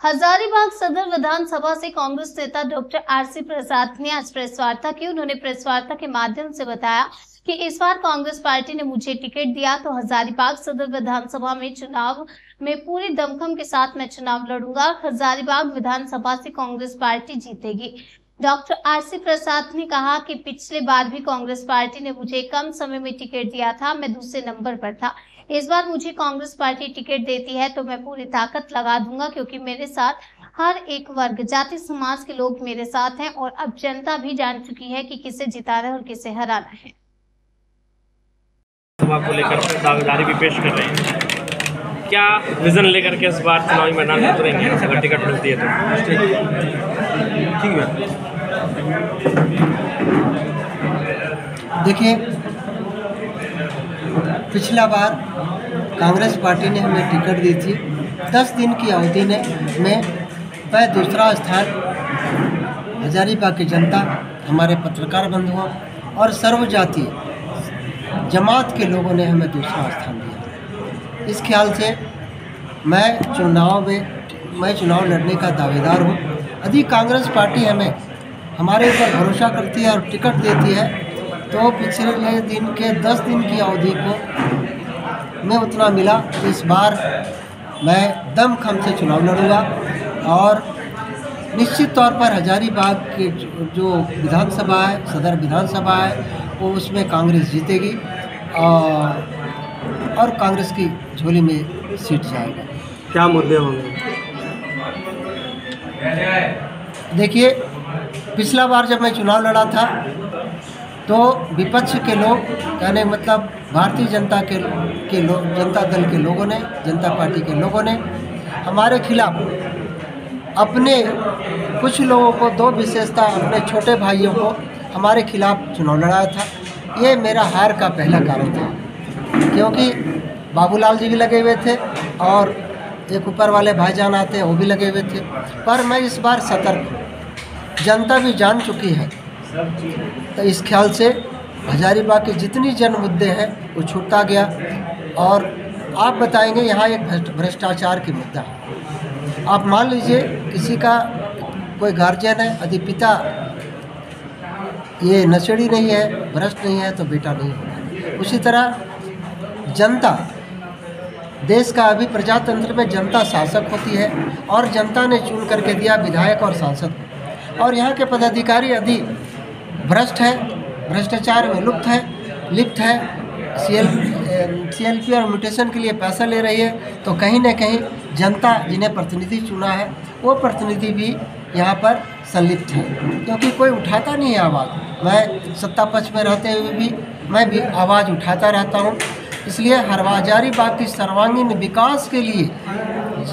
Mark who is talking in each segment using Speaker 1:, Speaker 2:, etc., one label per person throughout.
Speaker 1: हजारीबाग सदर विधानसभा से कांग्रेस नेता डॉक्टर आरसी प्रसाद ने आज प्रेस वार्ता की। उन्होंने प्रेस वार्ता के माध्यम से बताया कि इस बार कांग्रेस पार्टी ने मुझे टिकट दिया तो हजारीबाग सदर विधानसभा में चुनाव में पूरी दमखम के साथ मैं चुनाव लड़ूंगा। हजारीबाग विधानसभा से कांग्रेस पार्टी जीतेगी। डॉक्टर आरसी प्रसाद ने कहा कि पिछले बार भी कांग्रेस पार्टी ने मुझे कम समय में टिकट दिया था, मैं दूसरे नंबर पर था। इस बार मुझे कांग्रेस पार्टी टिकट देती है तो मैं पूरी ताकत लगा दूंगा, क्योंकि मेरे साथ हर एक वर्ग, जाति, समाज के लोग मेरे साथ हैं और अब जनता भी जान चुकी है कि किसे जिताना है और किसे हराना है।
Speaker 2: को लेकर दावेदारी भी पेश कर रहे हैं, क्या विजन लेकर के इस बार चुनावी मैदान में उतरेंगे अगर टिकट मिलती है तो?
Speaker 3: ठीक है, देखिए, पिछला बार कांग्रेस पार्टी ने हमें टिकट दी थी। 10 दिन की अवधि में मैं दूसरा स्थान, हजारीबाग की जनता, हमारे पत्रकार बंधुओं और सर्वजातीय जमात के लोगों ने हमें दूसरा स्थान दिया। इस ख्याल से मैं चुनाव लड़ने का दावेदार हूँ। यदि कांग्रेस पार्टी हमारे ऊपर भरोसा करती है और टिकट देती है तो पिछले दिन के 10 दिन की अवधि को मैं उतना मिला। इस बार मैं दमखम से चुनाव लड़ूंगा और निश्चित तौर पर हजारीबाग की जो विधानसभा है, सदर विधानसभा है, वो उसमें कांग्रेस जीतेगी और कांग्रेस की झोली में सीट जाएगा।
Speaker 2: क्या मुद्दे होंगे?
Speaker 3: देखिए, पिछला बार जब मैं चुनाव लड़ा था तो विपक्ष के लोग, यानी मतलब भारतीय जनता जनता दल के लोगों ने, जनता पार्टी के लोगों ने हमारे खिलाफ अपने कुछ लोगों को, दो विशेषता अपने छोटे भाइयों को हमारे खिलाफ चुनाव लड़ाया था। ये मेरा हार का पहला कारण था, क्योंकि बाबूलाल जी भी लगे हुए थे और एक ऊपर वाले भाईजान आते हैं, वो भी लगे हुए थे। पर मैं इस बार सतर्क हूँ, जनता भी जान चुकी है। तो इस ख्याल से हजारीबाग के जितनी जन मुद्दे हैं वो छूटता गया। और आप बताएंगे, यहाँ एक भ्रष्टाचार की मुद्दा है। आप मान लीजिए किसी का कोई गार्जियन है, यदि पिता ये नशेड़ी नहीं है, भ्रष्ट नहीं है, तो बेटा नहीं होगा। उसी तरह जनता, देश का अभी प्रजातंत्र में जनता शासक होती है और जनता ने चुन करके दिया विधायक और सांसद को। और यहाँ के पदाधिकारी यदि भ्रष्ट है, भ्रष्टाचार में लिप्त है, CLP और म्यूटेशन के लिए पैसा ले रही है, तो कहीं न कहीं जनता जिन्हें प्रतिनिधि चुना है वो प्रतिनिधि भी यहाँ पर संलिप्त है, क्योंकि कोई उठाता नहीं है आवाज़। मैं सत्ता पक्ष में रहते हुए भी मैं भी आवाज़ उठाता रहता हूँ। इसलिए हजारीबाग की सर्वांगीण विकास के लिए,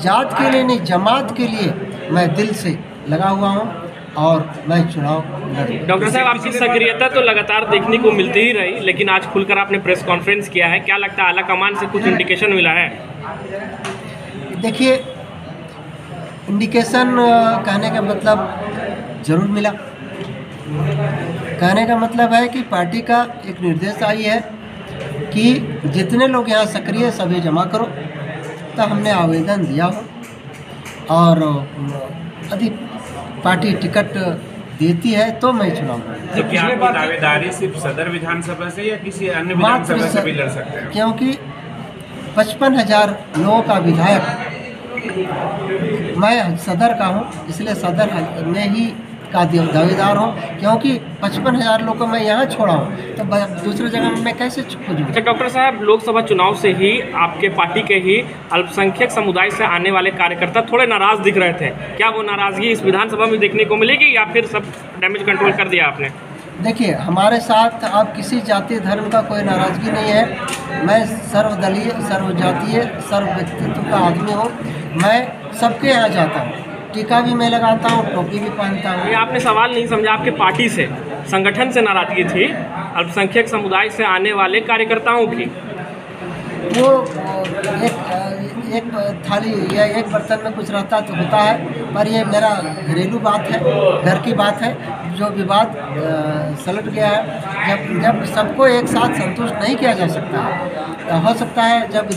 Speaker 3: जात के लिए नहीं, जमात के लिए मैं दिल से लगा हुआ हूँ और मैं चुनाव लड़ूंगा।
Speaker 2: डॉक्टर साहब, आपकी सक्रियता तो लगातार देखने को मिलती ही रही, लेकिन आज खुलकर आपने प्रेस कॉन्फ्रेंस किया है, क्या लगता है आला कमान से कुछ इंडिकेशन मिला है?
Speaker 3: देखिए, इंडिकेशन कहने का मतलब ज़रूर मिला। कहने का मतलब है कि पार्टी का एक निर्देश आई है कि जितने लोग यहाँ सक्रिय सभी जमा करो। तो हमने आवेदन दिया हो और यदि पार्टी टिकट देती है तो मैं चुनाव लड़ूंगा।
Speaker 4: तो क्या आपकी दावेदारी सिर्फ सदर विधानसभा से या किसी अन्य विधानसभा से भी लड़ सकते हैं?
Speaker 3: क्योंकि 55,000 लोगों का विधायक मैं सदर का हूँ, इसलिए सदर में ही का दावेदार हूँ, क्योंकि 55,000 लोगों को मैं यहाँ छोड़ा हूँ, तो दूसरी जगह में मैं कैसे खोजूँ?
Speaker 2: अच्छा डॉक्टर साहब, लोकसभा चुनाव से ही आपके पार्टी के ही अल्पसंख्यक समुदाय से आने वाले कार्यकर्ता थोड़े नाराज दिख रहे थे, क्या वो नाराजगी इस विधानसभा में देखने को मिलेगी या फिर सब डैमेज कंट्रोल कर दिया आपने?
Speaker 3: देखिए, हमारे साथ अब किसी जाति धर्म का कोई नाराज़गी नहीं है। मैं सर्वदलीय, सर्वजातीय, सर्व व्यक्तित्व का आदमी हूँ। मैं सबके यहाँ जाता हूँ, टीका भी मैं लगाता हूँ, टोपी भी पहनता हूँ।
Speaker 2: ये आपने सवाल नहीं समझा, आपके पार्टी से, संगठन से नाराजगी थी अल्पसंख्यक समुदाय से आने वाले कार्यकर्ताओं की।
Speaker 3: वो एक थाली या एक बर्तन में कुछ रहता तो होता है, पर ये मेरा घरेलू बात है, घर की बात है। जो विवाद सलट गया है, जब सबको एक साथ संतुष्ट नहीं किया जा सकता है, तो हो सकता है जब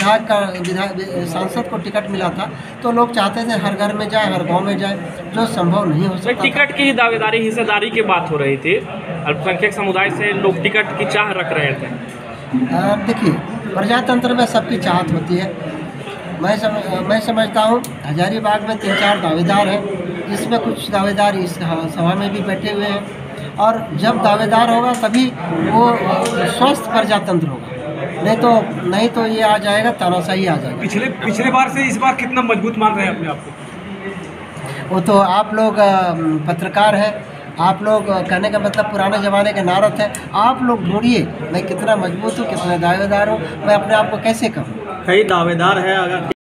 Speaker 3: सांसद को टिकट मिला था तो लोग चाहते थे हर घर में जाए, हर गांव में जाए, जो संभव नहीं हो सकता।
Speaker 2: टिकट की ही दावेदारी, हिस्सेदारी की बात हो रही थी, अल्पसंख्यक समुदाय से लोग टिकट की चाह रख रहे थे।
Speaker 3: देखिए, प्रजातंत्र में सबकी चाहत होती है। मैं समझता हूँ हजारीबाग में 3-4 दावेदार हैं, जिसमें कुछ दावेदार इस सभा में भी बैठे हुए हैं, और जब दावेदार होगा तभी वो स्वस्थ प्रजातंत्र होगा, नहीं तो ये आ जाएगा, तानाशाही आ जाएगा।
Speaker 5: पिछले बार से इस बार कितना मजबूत मान रहे हैं अपने आप को?
Speaker 3: वो तो आप लोग पत्रकार हैं, आप लोग कहने का मतलब पुराने ज़माने के नारद हैं, आप लोग ढूंढिए मैं कितना मजबूत हूँ, कितने दावेदार हूँ, मैं अपने आप को कैसे कहूँ।
Speaker 5: कई दावेदार है, अगर